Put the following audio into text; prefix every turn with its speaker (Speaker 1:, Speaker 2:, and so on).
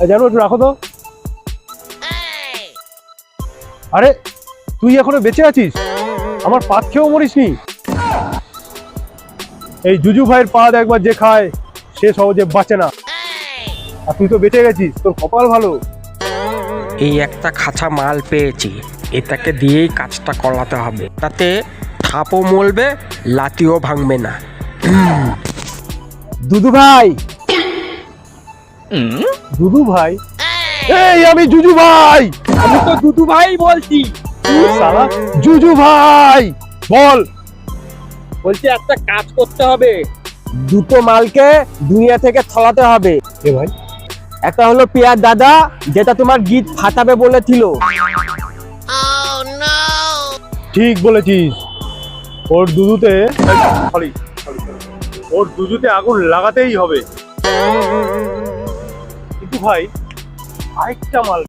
Speaker 1: জানো একটু রাখো তো। আরে তুই এখনো বেঁচে আছিস? আমার পাত খেয়েও মরিসনি। এই জুজু ভাইয়ের পাত একবার যে খায় সে সহজে বাঁচে না, আর তুই তো বেঁচে গেছিস, তোর কপাল ভালো।
Speaker 2: এই একটা খাঁচা মাল পেয়েছি, এটাকে দিয়েই কাজটা করাতে হবে। তাতে থাপও মলবে, লাঠিও ভাঙবে না।
Speaker 1: দুদু ভাই। দুদু ভাই? এই আমি জুজু ভাই।
Speaker 2: আমি তো দুদু ভাই বলছি।
Speaker 1: সালা জুজু ভাই বল।
Speaker 2: বলছি একটা কাজ করতে হবে, দুটো মালকে দুনিয়া থেকে ছড়াতে হবে।
Speaker 1: এ ভাই,
Speaker 2: একটা হলো পিয়ার দাদা, যেটা তোমার গিট ফাটাবে বলেছিল।
Speaker 1: ঠিক বলেছিস। ওর দুধুতে সরি ওর দুধুতে আগুন লাগাতেই হবে। কিন্তু ভাই আরেকটা মাল